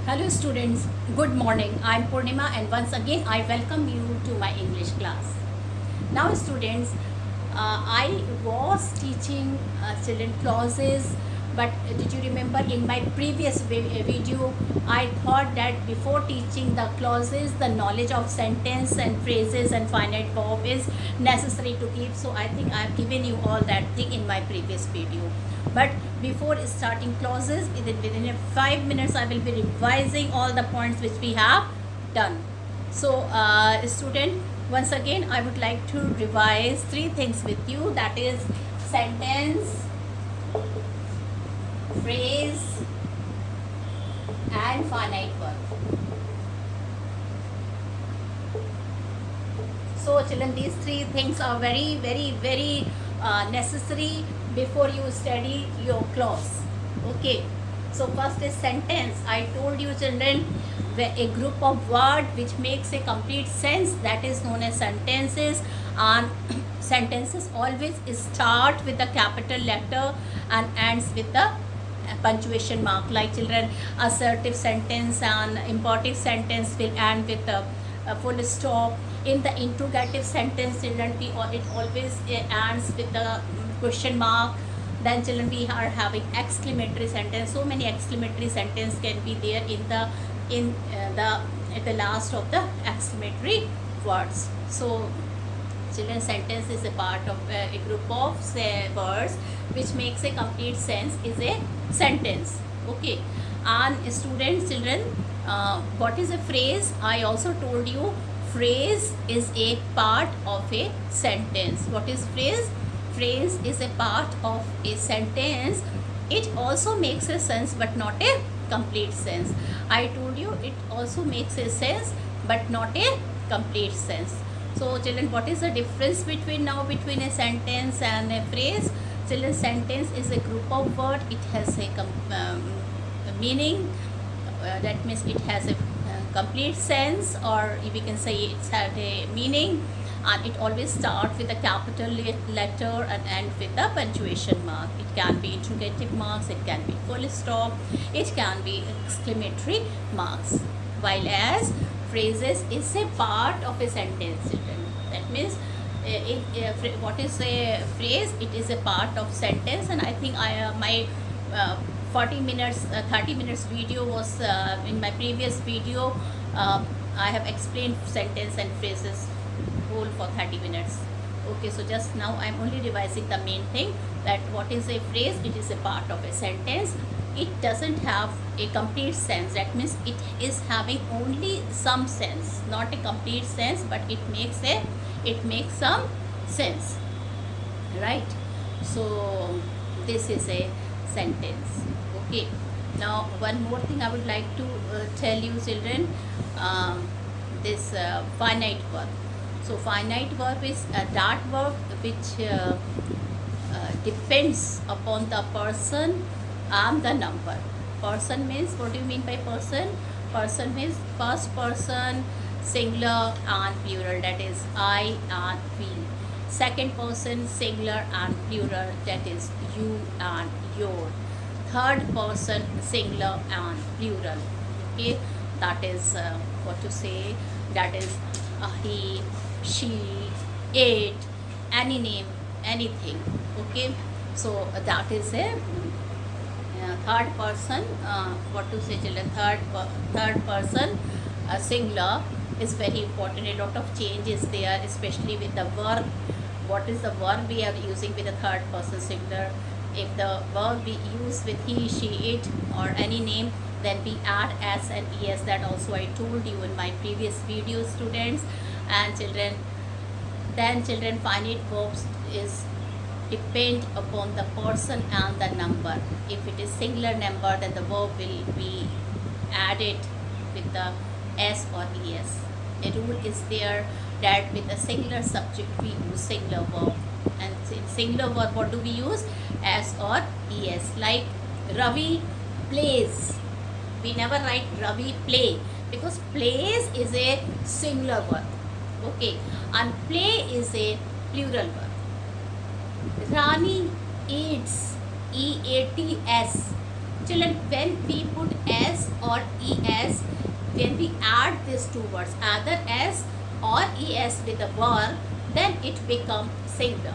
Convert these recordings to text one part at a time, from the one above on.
Hello students, good morning. I am Purnima and once again I welcome you to my English class. Now students, I was teaching children clauses, but did you remember in my previous video I thought that before teaching the clauses the knowledge of sentence and phrases and finite verb is necessary to keep. So I think I have given you all that thing in my previous video. But before starting clauses, within 5 minutes I will be revising all the points which we have done. So student, once again I would like to revise three things with you, that is sentence, phrase and finite verb. So children, these three things are very necessary before you study your clause. Okay, so first is sentence. I told you children, a group of words which makes a complete sense, that is known as sentences. And sentences always start with a capital letter and ends with a punctuation mark. Like children, assertive sentence and imperative sentence will end with a full stop. In the interrogative sentence, children, it always ends with the question mark. Then children, we are having exclamatory sentence. So many exclamatory sentence can be there at the last of the exclamatory words. So children, sentence is a part of a group of words which makes a complete sense is a sentence. Okay, and students, children, what is a phrase? I also told you phrase is a part of a sentence. What is phrase? Phrase is a part of a sentence. It also makes a sense but not a complete sense. I told you it also makes a sense but not a complete sense. So children, what is the difference between a sentence and a phrase? Children, sentence is a group of words. It has a meaning. That means it has a complete sense, or we can say it's had a meaning, and it always starts with a capital letter and end with a punctuation mark. It can be interrogative marks, it can be full stop, it can be exclamatory marks. While as phrases is a part of a sentence, children. That means what is a phrase? It is a part of sentence. And I think my 30 minutes video was in my previous video. I have explained sentence and phrases whole for 30 minutes. Okay, so just now I'm only revising the main thing, that what is a phrase? It is a part of a sentence. It doesn't have a complete sense. That means it is having only some sense, not a complete sense, but it makes some sense, right? So this is a sentence. Okay, now one more thing I would like to tell you, children, this finite verb. So finite verb is that verb which depends upon the person and the number. Person means, what do you mean by person? Person means first person, singular and plural, that is I and we. Second person, singular and plural, that is you and your. Third person, singular and plural. Okay, that is what to say, that is he, she, it, any name, anything. Okay, so that is a third person, what to say, children, third person singular is very important. A lot of change is there, especially with the verb. What is the verb we are using with the third person singular? If the verb we use with he, she, it, or any name, then we add s and es. That also I told you in my previous video, students and children. Then children, finite verbs is depend upon the person and the number. If it is singular number, then the verb will be added with the s or es. A rule is there that with a singular subject we use singular verb, and in singular verb what do we use? S or es. Like Ravi plays, we never write Ravi play, because plays is a singular verb. Okay, and play is a plural verb. Rani eats, eats, Children, when we put s or es, when we add these two words, either s or es with the verb, then it becomes singular.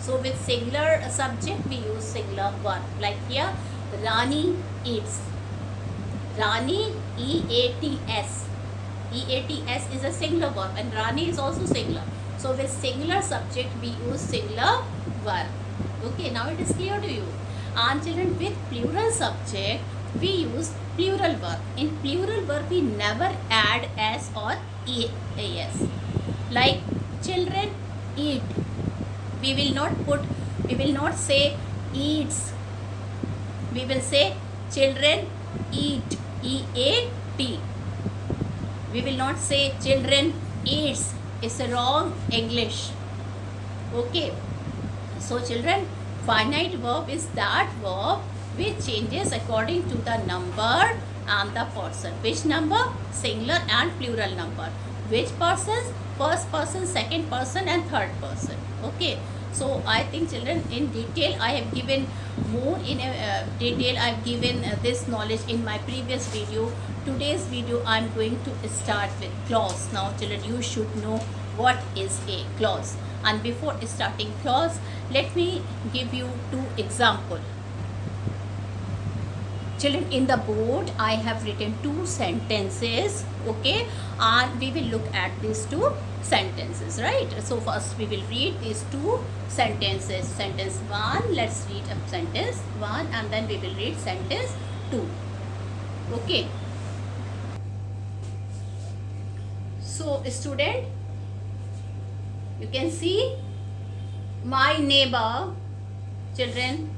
So with singular subject, we use singular verb. Like here, Rani eats. Rani, E-A-T-S. E-A-T-S is a singular verb and Rani is also singular. So with singular subject, we use singular verb. Okay, now it is clear to you. And children, with plural subject, we use plural verb. In plural verb, we never add s or es. Like children eat. We will not say eats. We will say children eat. E-A-T. We will not say children eats. It's a wrong English. Okay. So children, finite verb is that verb which changes according to the number and the person. Which number? Singular and plural number. Which persons? First person, second person and third person. Okay. So I think children, in detail I have given more in detail. I have given this knowledge in my previous video. Today's video I am going to start with clause. Now children, you should know what is a clause. And before starting clause, let me give you two examples. Children, in the board I have written two sentences, okay, and we will look at these two sentences, right? So first we will read these two sentences. Sentence 1, let's read a sentence 1 and then we will read sentence 2. Okay. So student, you can see my neighbor. Children,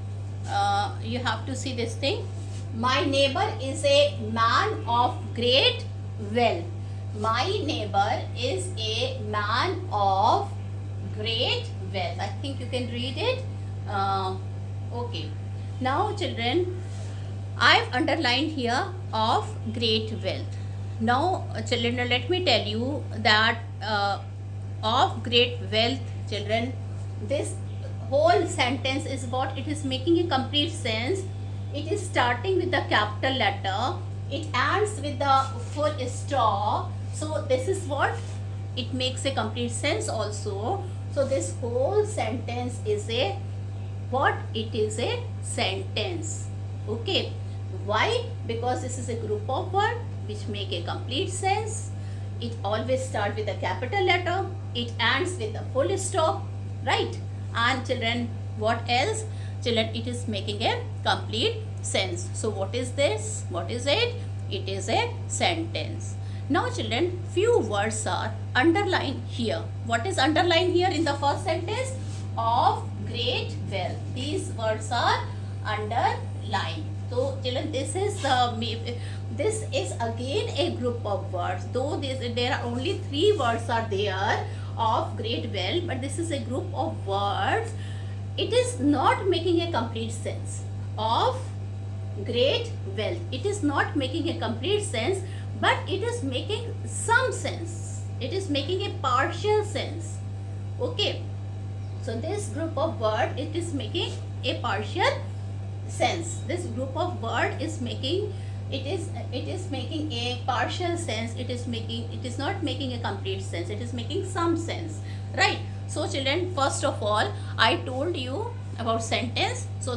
you have to see this thing. My neighbor is a man of great wealth. My neighbor is a man of great wealth. I think you can read it. Okay. Now children, I've underlined here of great wealth. Now children, let me tell you that of great wealth, children, this whole sentence is what it is making a complete sense. It is starting with the capital letter. It ends with the full stop. So this is what it makes a complete sense also. So this whole sentence is a what? It is a sentence. Okay. Why? Because this is a group of words which make a complete sense. It always starts with a capital letter. It ends with a full stop. Right? And children, what else? Children, it is making a complete sense. So what is this? What is it? It is a sentence. Now children, few words are underlined here. What is underlined here in the first sentence? Of great wealth. These words are underlined. So children, this is again a group of words. Though there are only 3 words are there of great wealth, but this is a group of words. It is not making a complete sense. Of great wealth. It is not making a complete sense, but it is making some sense. It is making a partial sense. Okay. So this group of words, it is making a partial sense. This group of word is making it is making a partial sense. It is not making a complete sense. It is making some sense, right? So children, first of all, I told you about sentence. So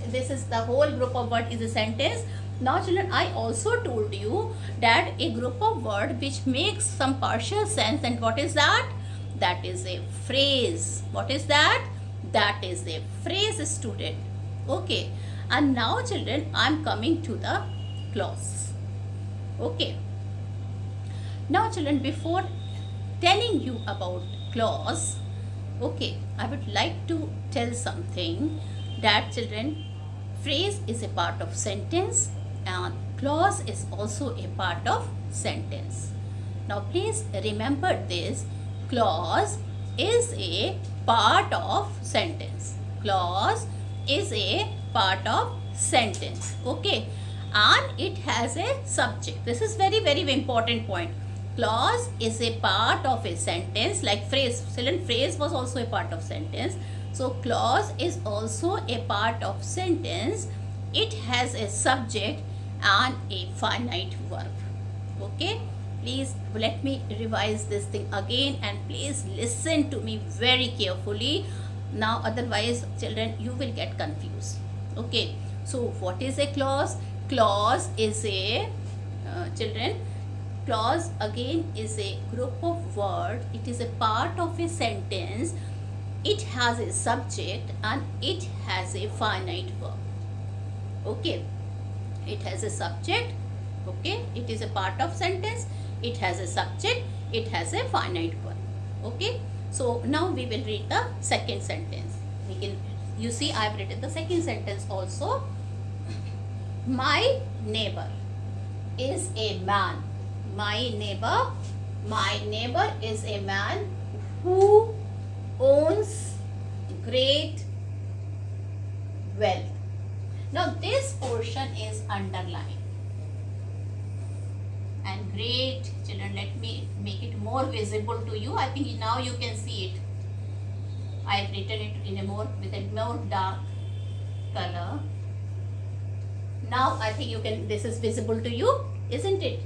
this is the whole group of word is a sentence. Now children, I also told you that a group of word which makes some partial sense, and what is that? That is a phrase. What is that? That is a phrase, student. Okay. And now children, I am coming to the clause. Okay. Now children, before telling you about clause, okay, I would like to tell something that children, phrase is a part of sentence and clause is also a part of sentence. Now please remember this, clause is a part of sentence. Clause is a part of sentence. Okay. And it has a subject. This is very, very important point. Clause is a part of a sentence, like phrase. Children, phrase was also a part of sentence. So clause is also a part of sentence it has a subject and a finite verb. Okay, please let me revise this thing again, and please listen to me very carefully. Now otherwise children you will get confused. Okay, so what is a clause? Clause is a children, clause again is a group of words. It is a part of a sentence. It has a subject and it has a finite verb. Okay, it has a subject. Okay, it is a part of sentence. It has a subject. It has a finite verb. Okay, so now we will read the second sentence. We can, you see I have written the second sentence also. My neighbor is a man. My neighbor is a man who owns great wealth. Now this portion is underlined. And great, children, let me make it more visible to you. I think now you can see it. I have written it in a more with a more dark color. Now I think you can, this is visible to you, isn't it?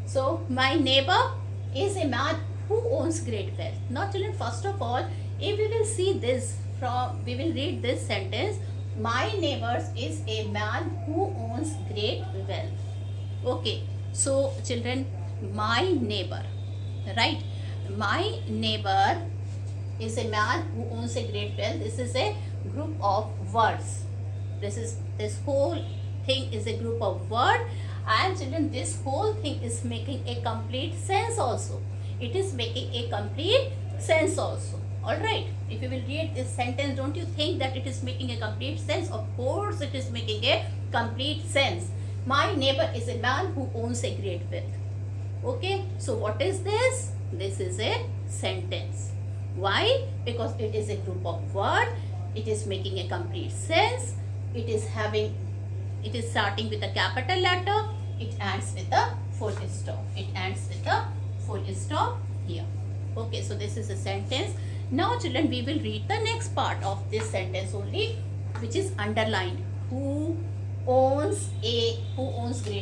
So my neighbor is a man who owns great wealth. Now children, first of all, if we will see this from, we will read this sentence. My neighbor is a man who owns great wealth. Okay, so children, my neighbor, right? My neighbor is a man who owns a great wealth. This is a group of words. This whole thing is a group of words, and children, this whole thing is making a complete sense also. It is making a complete sense also. Alright, if you will read this sentence, don't you think that it is making a complete sense? Of course it is making a complete sense. My neighbor is a man who owns a great wealth. Okay, so what is this? This is a sentence. Why? Because it is a group of words. It is making a complete sense. It is starting with a capital letter. It ends with a full stop. It ends with a full stop here. Okay, so this is a sentence. Now children, we will read the next part of this sentence only, which is underlined. Who owns great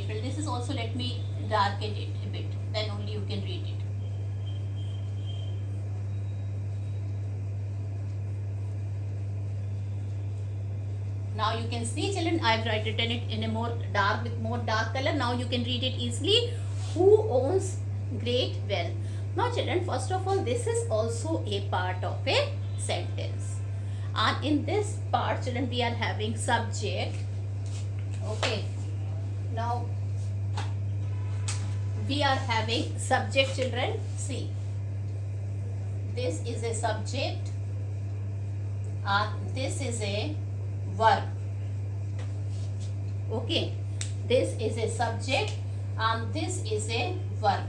wealth. This is also, let me darken it a bit, then only you can read it. Now you can see children, I have written it in a more dark, with more dark color. Now you can read it easily. Who owns great wealth? Now children, first of all, this is also a part of a sentence. And in this part children, we are having subject. Okay. Now we are having subject children. See. This is a subject. And this is a verb. Okay, this is a subject and this is a verb,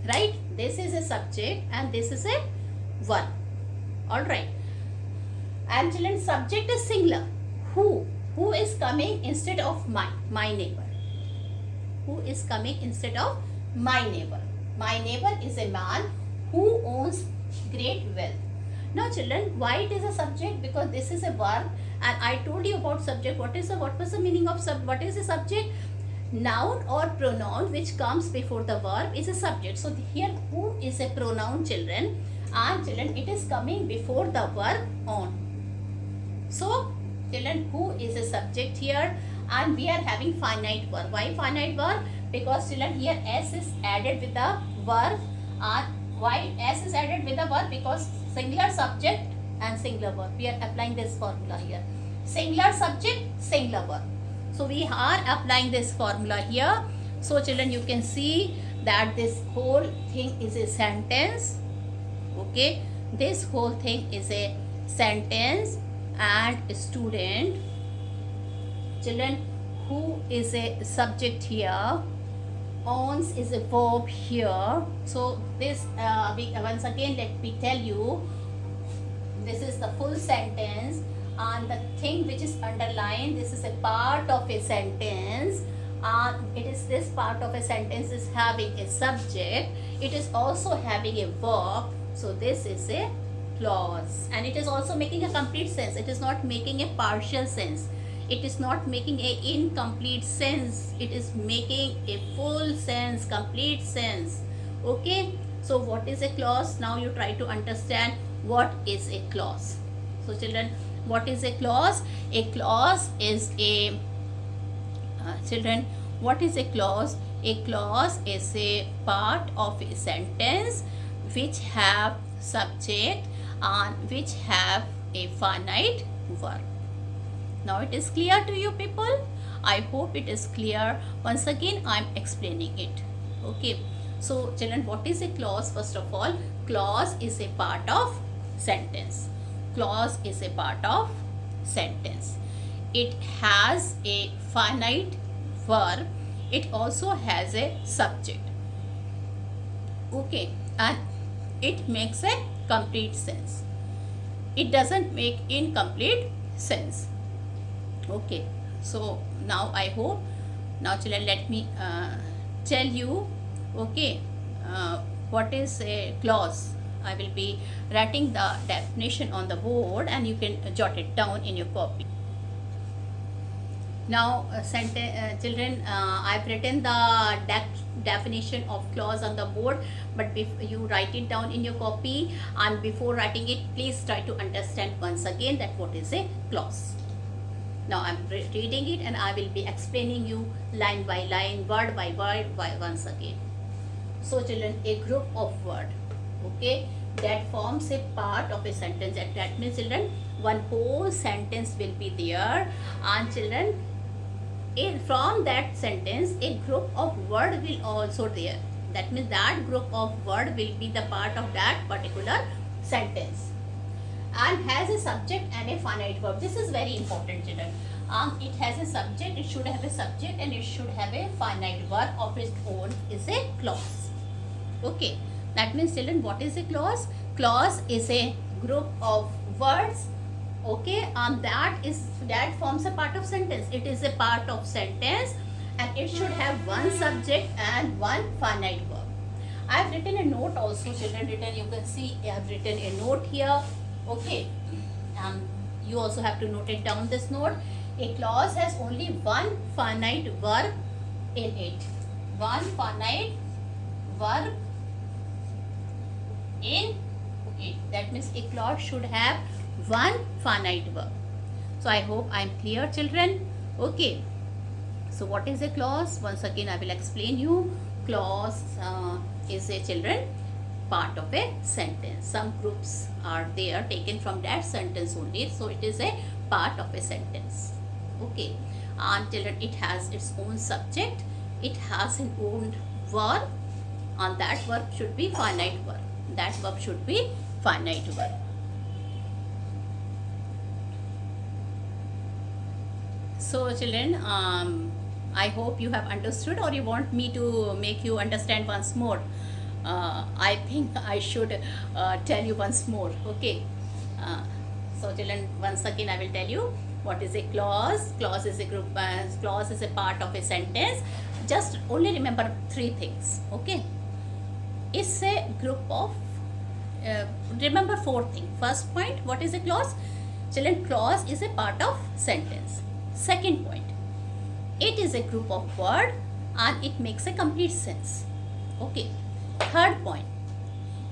right? This is a subject and this is a verb. All right, and children, subject is singular. Who is coming instead of my neighbor? Who is coming instead of my neighbor? My neighbor is a man who owns great wealth. Now children, why it is a subject? Because this is a verb, and I told you about subject. What was the meaning of what is a subject? Noun or pronoun which comes before the verb is a subject. So here who is a pronoun children, and children, it is coming before the verb on. So children, who is a subject here, and we are having finite verb. Why finite verb? Because children, here s is added with the verb. And why s is added with the verb? Because singular subject and singular verb. We are applying this formula here. Singular subject, singular verb. So we are applying this formula here. So children, you can see that this whole thing is a sentence. Okay, this whole thing is a sentence. And student, children, who is a subject here, owns is a verb here. So this once again let me tell you, this is the full sentence, and the thing which is underlined, this is a part of a sentence, and it is this part of a sentence is having a subject. It is also having a verb. So this is a clause, and it is also making a complete sense. It is not making a partial sense. It is not making a incomplete sense. It is making a full sense, complete sense. Okay, so what is a clause? Now you try to understand what is a clause. So children, what is a clause? A clause is a children, what is a clause? A clause is a part of a sentence which have subject and which have a finite verb. Now it is clear to you people? I hope it is clear. Once again I am explaining it. Okay, so children, what is a clause? First of all, clause is a part of sentence. Clause is a part of sentence. It has a finite verb. It also has a subject. Okay, and it makes a complete sense. It doesn't make incomplete sense. Okay, so now I hope, now children, let me tell you, okay, what is a clause. I will be writing the definition on the board and you can jot it down in your copy. Now children, I've written the definition of clause on the board, but you write it down in your copy, and before writing it, please try to understand once again that what is a clause. Now I'm reading it and I will be explaining you line by line, word by word, once again. So children, a group of word, okay, that forms a part of a sentence. That means children, one whole sentence will be there, and children, from that sentence a group of word will also there. That means that group of word will be the part of that particular sentence, and has a subject and a finite verb. This is very important, children. It has a subject, it should have a subject, and it should have a finite verb of its own, is a clause. Okay, that means children, what is a clause? Clause is a group of words, okay, and that forms a part of sentence. It is a part of sentence and it should have one subject and one finite verb. I have written a note also, children. You can see I have written a note here. Okay, you also have to note it down, this note. A clause has only one finite verb in it. One finite verb in it. That means a clause should have one finite verb. So I hope I am clear, children. Okay, so what is a clause? Once again I will explain you. Clause is a, children, part of a sentence. Some groups are there taken from that sentence only, so it is a part of a sentence. Okay, and children, it has its own subject, it has an own verb, and that verb should be finite verb. That verb should be finite verb. So children, I hope you have understood, or you want me to make you understand once more. I think I should tell you once more. Okay, so children, once again I will tell you what is a clause. Clause is a group, clause is a part of a sentence. Just only remember three things. Okay, it's a group of remember four things. First point, what is a clause? Children, clause is a part of sentence. Second point, it is a group of word and it makes a complete sense. Okay. Third point,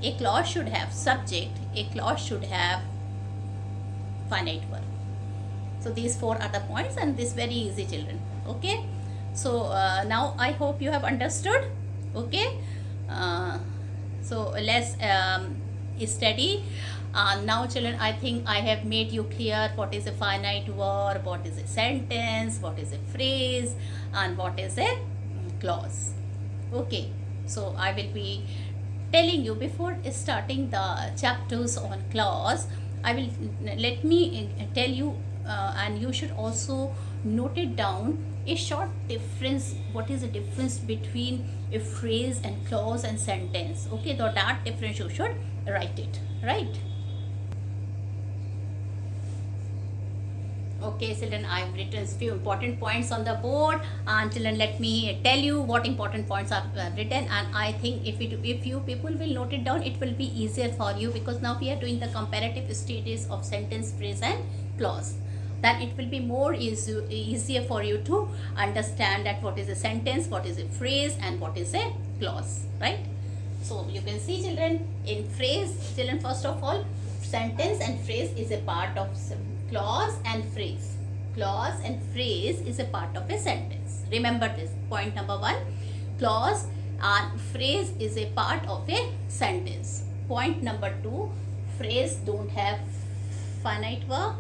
a clause should have subject, a clause should have finite verb. So these four are the points, and this very easy, children. Okay, so now I hope you have understood. Okay, so let's study. Now children, I think I have made you clear what is a finite verb, what is a sentence, what is a phrase, and what is a clause. Okay, so I will be telling you before starting the chapters on clause. I will let me tell you, and you should also note it down, a short difference. What is the difference between a phrase and clause and sentence? Okay, so that difference you should write it, right? Okay, children, I've written few important points on the board, and children, let me tell you what important points I've written. And I think if you people will note it down, it will be easier for you, because now we are doing the comparative stages of sentence, phrase, and clause. Then it will be more easier for you to understand that what is a sentence, what is a phrase, and what is a clause, right? So you can see, children, in phrase, children, first of all, sentence and phrase is a part of clause and phrase. Clause and phrase is a part of a sentence. Remember this, point number 1. Clause and phrase is a part of a sentence. Point number 2, phrase don't have finite verb,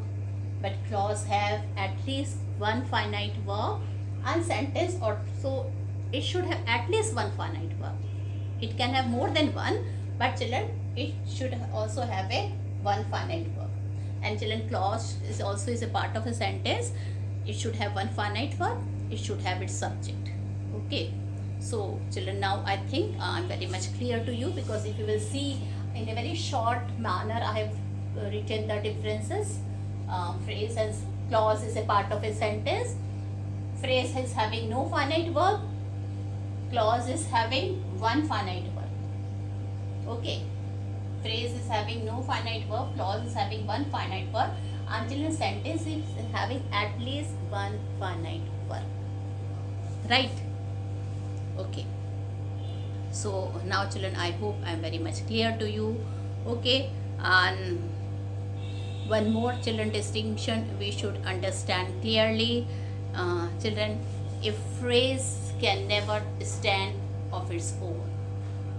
but clause have at least one finite verb, and sentence also it should have at least one finite verb. It can have more than one, but children, it should also have a one finite verb. And children, clause is also a part of a sentence. It should have one finite verb. It should have its subject. Okay. So children, now I think I'm very much clear to you, because if you will see in a very short manner, I have written the differences. Phrase and clause is a part of a sentence. Phrase is having no finite verb. Clause is having one finite verb. Okay. Phrase is having no finite verb. Clause is having one finite verb. Until a sentence is having at least one finite verb. Right? Okay. So now, children, I hope I am very much clear to you. Okay. And one more, children, distinction we should understand clearly. Children, a phrase can never stand of its own.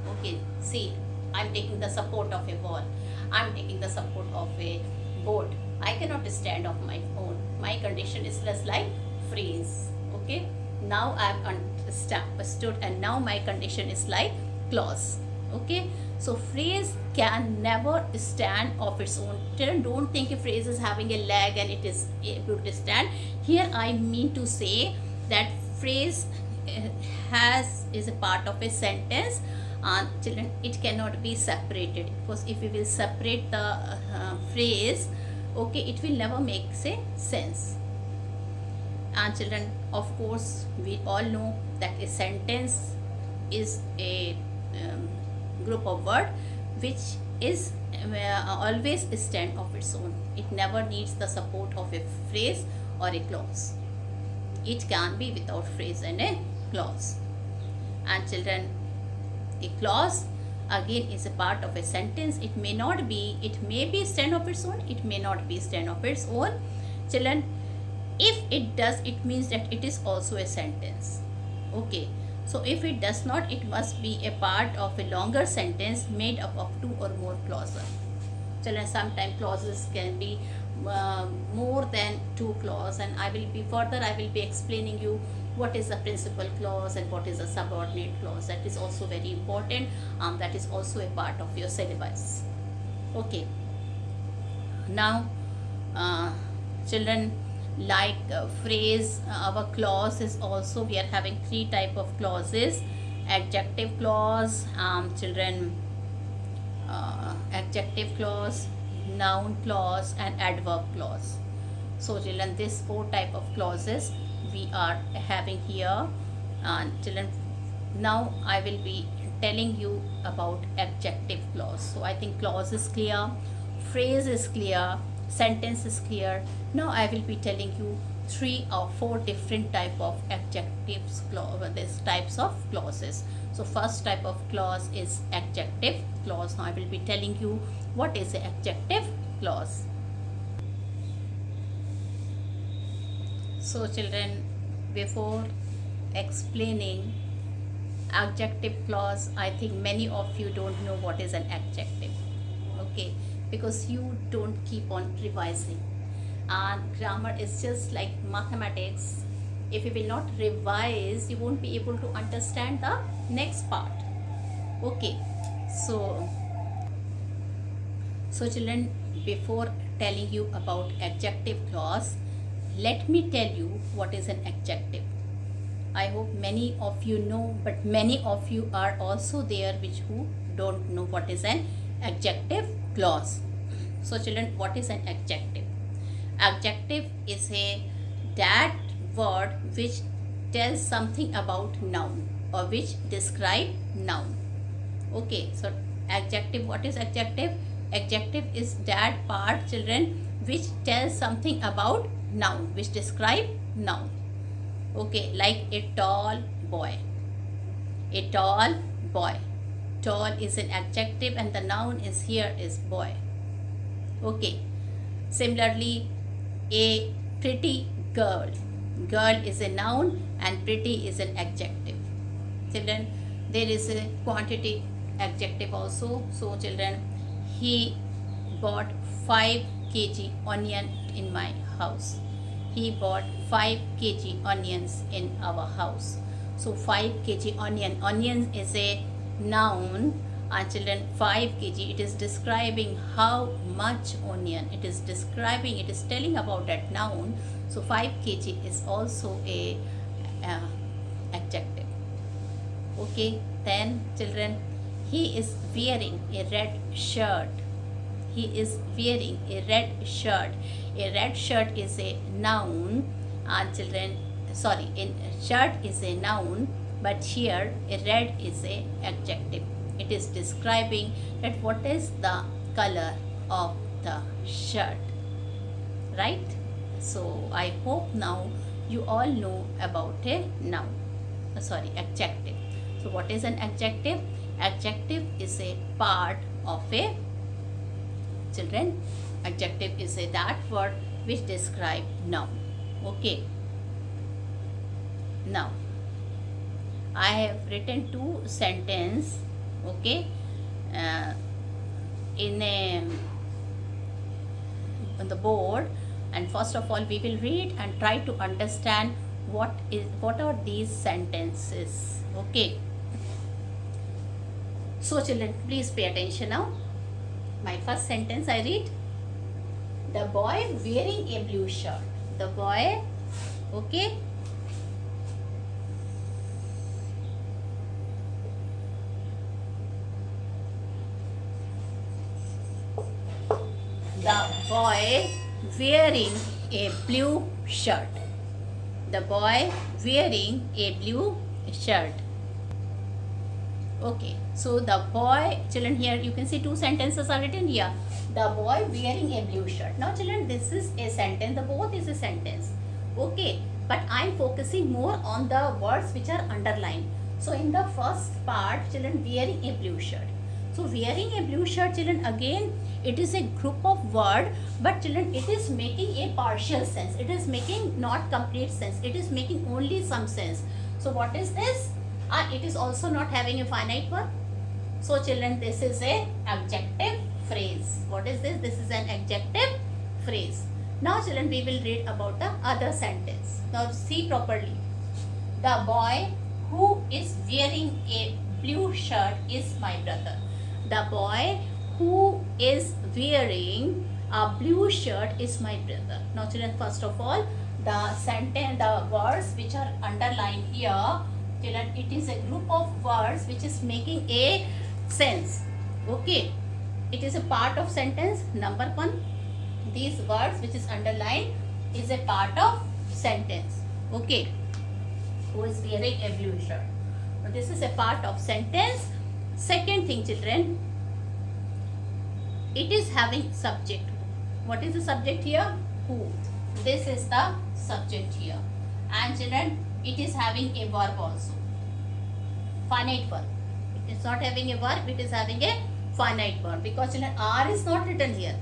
Okay, see, I'm taking the support of a wall. I'm taking the support of a board. I cannot stand of my own. My condition is less like phrase. Okay, now I've understood, and now my condition is like clause. Okay, so phrase can never stand of its own. Children, don't think a phrase is having a leg and it is able to stand. Here I mean to say that phrase is a part of a sentence. Children, it cannot be separated, because if we will separate the phrase, okay, it will never make sense. And children, of course, we all know that a sentence is a group of words which is always stand of its own. It never needs the support of a phrase or a clause. It can be without phrase and a clause. And children, a clause again is a part of a sentence. It may be stand of its own, it may not be stand of its own. Children, if it does, it means that it is also a sentence. Okay, so if it does not, it must be a part of a longer sentence made up of two or more clauses. Children, sometimes clauses can be more than two clauses, and I will be explaining you what is a principal clause and what is a subordinate clause. That is also very important. That is also a part of your syllabus. Okay. Now, children, like phrase, our clause is also, we are having three type of clauses: adjective clause, children, adjective clause, noun clause, and adverb clause. So children, these four type of clauses we are having here. And children, now I will be telling you about adjective clause. So I think clause is clear, phrase is clear, sentence is clear. Now I will be telling you 3 or 4 different type of adjectives, these types of clauses. So first type of clause is adjective clause. Now I will be telling you what is an adjective clause. So children, before explaining adjective clause, I think many of you don't know what is an adjective. Okay, because you don't keep on revising. And grammar is just like mathematics. If you will not revise, you won't be able to understand the next part. Okay, so children, before telling you about adjective clause, let me tell you what is an adjective. I hope many of you know, but many of you are also there who don't know what is an adjective clause. So children, what is an adjective? Adjective is a that word which tells something about noun or which describe noun. Okay, so adjective, what is adjective? Adjective is that part, children, which tells something about noun, which describe noun. Okay, like a tall boy. A tall boy. Tall is an adjective and the noun is here is boy. Okay. Similarly, a pretty girl. Girl is a noun and pretty is an adjective. Children, there is a quantity adjective also. So children, he bought 5 kg onion in my house. He bought 5 kg onions in our house. So 5 kg onion. Onion is a noun. Children, 5 kg, it is describing how much onion. It is describing, it is telling about that noun. So 5 kg is also a adjective. Okay, then children, he is wearing a red shirt. He is wearing a red shirt. A red shirt is a noun. Children, sorry, a shirt is a noun, but here a red is a adjective. It is describing that what is the color of the shirt, right? So I hope now you all know about a noun, adjective. So what is an adjective? Adjective is a part of a, children, adjective is a that word which describe noun. Okay, now I have written 2 sentences, okay, on the board, and first of all we will read and try to understand what are these sentences. Okay, so children, please pay attention now. My first sentence I read, the boy wearing a blue shirt. The boy, okay, the boy wearing a blue shirt. The boy wearing a blue shirt. Okay, so the boy, children, here you can see 2 sentences are written here. The boy wearing a blue shirt. Now children, this is a sentence, the both is a sentence. Okay, but I am focusing more on the words which are underlined. So in the first part, children, wearing a blue shirt. So wearing a blue shirt, children, again it is a group of word, but children, it is making a partial sense. It is making not complete sense. It is making only some sense. So what is this? It is also not having a finite verb. So children, this is a adjective phrase. What is this? This is an adjective phrase. Now children, we will read about the other sentence. Now see properly. The boy who is wearing a blue shirt is my brother. The boy who is wearing a blue shirt is my brother. Now children, first of all, the sentence, the words which are underlined here, children, it is a group of words which is making a sense. Okay, it is a part of sentence. Number 1, these words which is underlined is a part of sentence. Okay, who is wearing a blue shirt. Now, this is a part of sentence. Second thing, children, it is having subject. What is the subject here? Who. This is the subject here. And children, it is having a verb also. Finite verb. It is not having a verb, it is having a finite verb. Because children, R is not written here.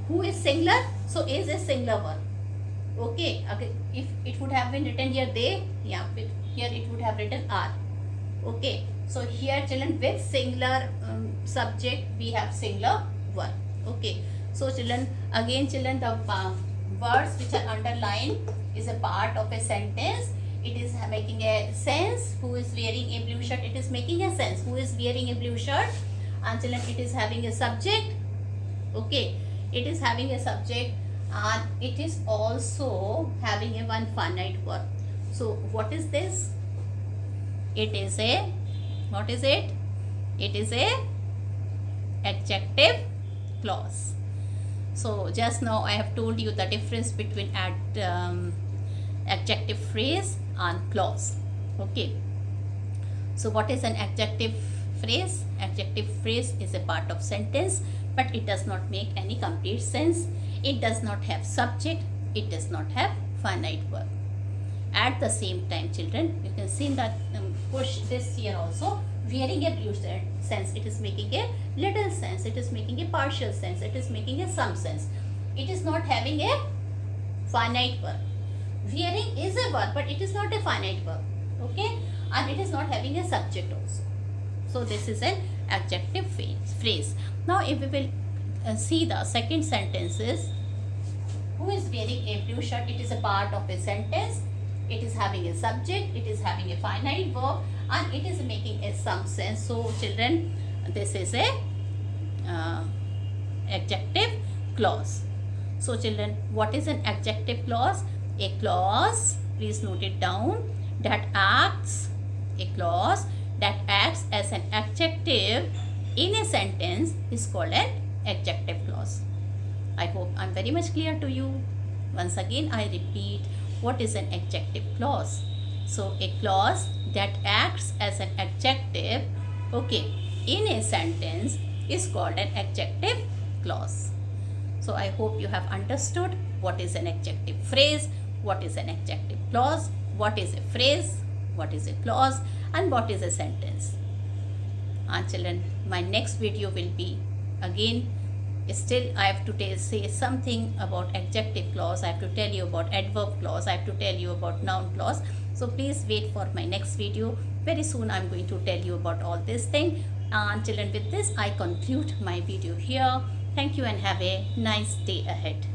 Who is singular? So is a singular verb. Okay. If it would have been written here they, yeah, here it would have written R. Okay. So here children, with singular subject we have singular verb. Okay. So children, again children, the words which are underlined is a part of a sentence. It is making a sense. Who is wearing a blue shirt? It is making a sense. Who is wearing a blue shirt? And children, it is having a subject. Okay, it is having a subject and it is also having a one finite verb. So what is this? It is a, what is it? It is a adjective clause. So just now I have told you the difference between adjective phrase and clause. Okay. So what is an adjective phrase? Adjective phrase is a part of sentence, but it does not make any complete sense. It does not have subject. It does not have finite verb. At the same time, children, you can see that push this here also. Wearing a blue sense, it is making a little sense. It is making a partial sense. It is making a some sense. It is not having a finite verb. Wearing is a verb, but it is not a finite verb. Okay, and it is not having a subject also. So this is an adjective phrase. Now if we will see the second sentence is, who is wearing a blue shirt? It is a part of a sentence. It is having a subject. It is having a finite verb, and it is making a some sense. So children, this is a adjective clause. So children, what is an adjective clause? A clause, please note it down, that acts, a clause that acts as an adjective in a sentence is called an adjective clause. I hope I'm very much clear to you. Once again, I repeat, what is an adjective clause? So a clause that acts as an adjective, okay, in a sentence is called an adjective clause. So I hope you have understood what is an adjective phrase, what is an adjective clause, what is a phrase, what is a clause, and what is a sentence. And children, my next video will be again, still I have to say something about adjective clause. I have to tell you about adverb clause. I have to tell you about noun clause. So please wait for my next video. Very soon I'm going to tell you about all this thing. And children, with this I conclude my video here. Thank you and have a nice day ahead.